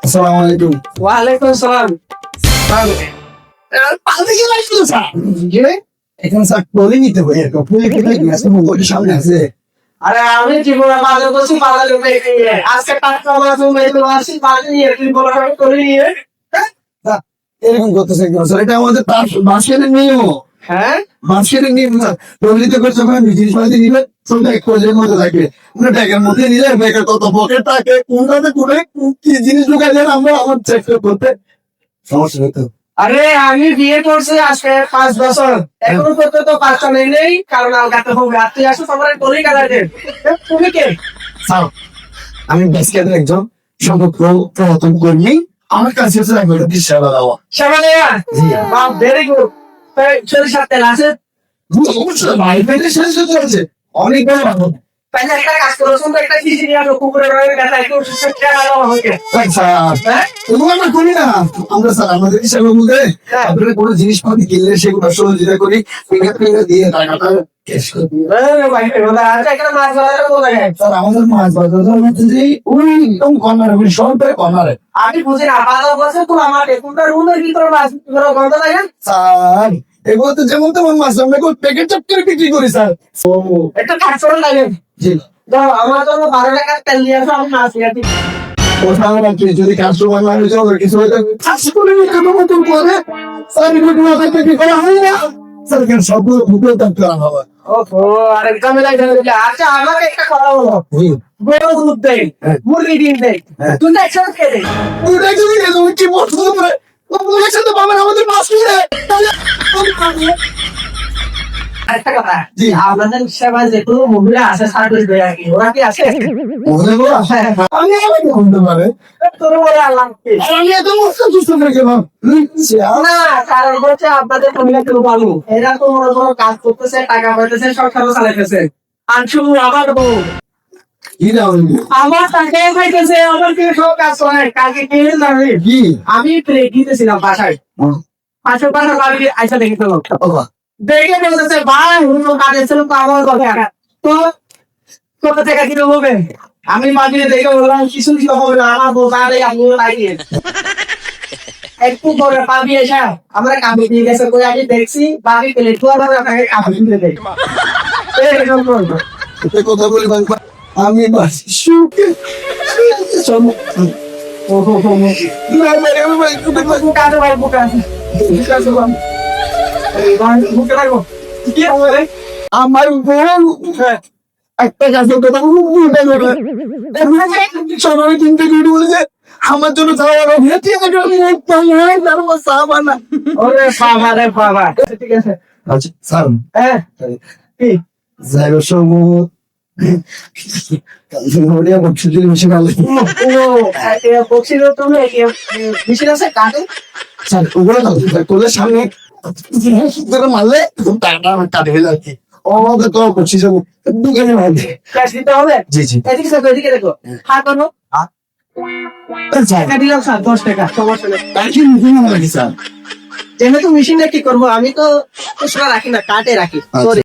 আসসালামু আলাইকুম। ওয়ালাইকুম আসসালাম। এখানে স্যার টলি নিতে হয় এরকম পুলি কোথায় গেছে মোবাইলের সামনে আছে। আরে আমি জীবনে বাজার করছি, বাজার করে নিয়ে আজকে টাকা মাছ মেয়েগুলো আসি বাজার নিয়ে তুই বলা করে নিয়ে। স্যার, এরকম করতেছে কেন স্যার? এটা আমাদের বাসের নিয়ম। হ্যাঁ বাসের নিয়ম স্যার। টলিতে করে যখন জিনিসপাতি নিবে সব ব্যাগ করে মধ্যে থাকবে। আমরা ব্যাগের মধ্যে নিলে ব্যাগের কত পকেট থাকে, কোনটাতে কোনে কি জিনিস ঢুকাই দেন আমরা আমার চেক করতে সমস্যা হতো। আরে আমি বিয়ে করছি আজকে 5 বছর, এখনো করতে তো বাচ্চা নেই কারণ আলগাতে হবে। আর তুই আসো তোমার টলি কালারে তুমি কে? স্যার, আমি ব্যাসকেটের একজন সম্পর্ক প্রবর্তন কর্মী। আমার কাছে হচ্ছে একটা সেবা দেওয়া। শ্যামালিয়া বাপ ভেরি গুড। ছেলের সাথে আছে ভাই পেটে শেষ হতে চলেছে অনেক বড় ভালো। তাই একটা কাজ করো, সুন্দর একটা চিঠি নিয়ে আসো, কুকুরের গায়ে একটু খেলা দেওয়া হবে। স্যার হ্যাঁ এগুলো আমরা করি না। আমরা স্যার আমাদের হিসাবে বলতে হ্যাঁ। আপনারা কোনো জিনিসপাতি কিনলে সেগুলো সহযোগিতা করি, ফিঙ্গার দিয়ে টাকাটা ক্যাশ করে দিই। স্যার আমাদের মাছ বাজার মধ্যে যে ওই একদম কর্নারে ওই সরকারে কর্নারে। আমি বুঝি না, 5 বছর তো আমার এখনকার রুমের ভিতরে মাছ গন্ধ লাগে। স্যার এগুলো তো যেমন তেমন মাছ আমরা প্যাকেট চাপ করে বিক্রি করি স্যার। একটা কাজ করে লাগে জি আমার জন্য 12 টাকা তেল নিয়ে আসো, আমি মাছ নিয়ে আসি। কোথাও রাখি যদি কাস্টমার না হয়ে যাবে কিছু হয়ে যাবে চারশো করে কেন মতন করে স্যার এগুলো মাথায় বিক্রি করা হয় না। স্যার এখানে সবগুলো ভুগেও দাম করা হবে। ওহো, আরেক ঝামেলা এখানে দিলে। আচ্ছা আমাকে একটা কথা বলো, গরু দুধ দেয়, মুরগি ডিম দেয়, হ্যাঁ। তুই একসাথে খেয়ে দেয়। পুরোটা যদি গেছে ওই কি বলছো তোমরা? তোমরা একসাথে পাবেন আমাদের মাছ কিনে। আরেকটা কথা, জি। আপনাদের সেবায় যেগুলো মহিলা আছে সার্ভিস দেয় আর কি, ওরা কি আছে? ওদেরও আছে। আমি আমাকে বলতে পারে তোর বলে আল্লাহ কি? আমি এত মস্ত দুষ্ট হয়ে গেলাম। না, কারণ হচ্ছে আপনাদের মহিলা কেউ ভালো, এরা তো মনে করো কাজ করতেছে, টাকা পাইতেছে, সংসারও চালাইতেছে। আর শুধু আমার বউ, কি না আমার টাকায় খাইতেছে, আমার কেউ সব কাজ করে। কালকে কি জানি কি আমি প্লেট দিতেছিলাম বাসায়, পাশের বাসার বাড়ি আইসা দেখে তো দেখে বলতেছে ভাই হুলো কাজে ছিল তো আমার কথা তো কত টাকা কিলো হবে। আমি মাঝে দেখে বললাম কিছু কি হবে না, আমার বউ তাহলে আমিও লাগিয়ে একটু পরে পাবি এসা আমরা কামড়ে দিয়ে গেছে করে আমি দেখছি বাকি প্লেট তো আবার আপনাকে কামড়ে দিয়ে দেয়। এরকম করবো এতে কথা বলি ভাই আমি বাস সুখে চলো না মেরে ভাই বুকে আছে ভাই, বুকে আছে, বুকে আছে ভাই। এই ভাই বুকে রাখো কি হবে রে? আমার বউ একটা গাছের কথা বলতে গেলে সবাই চিন্তা করে বলেছে আমার জন্য খাওয়ার হেঁটে সাবানা। ওরে বাবা রে বাবা, ঠিক আছে আচ্ছা স্যার হ্যাঁ কি যাইরো সময় কালফিনোরিয়া বক্সির বেশি ভালো বক্সির তুমি মেশিন আছে কাটে স্যার ওগুলো করলে সামনে ধরে মারলে টাকা কাটে হয়ে যায় আমাদের তো বক্সি সব দোকানে মারবে। ক্যাশ দিতে হবে। জি জি এদিকে দেখো, এদিকে দেখো, হাত বানো টাকা দিলাম স্যার 10 টাকা, সমস্যা নেই। তাকে মুখে না লাগে স্যার। যেহেতু মেশিনটা কি করবো, আমি তো খুচরা রাখি না, কাটে রাখি। আচ্ছা।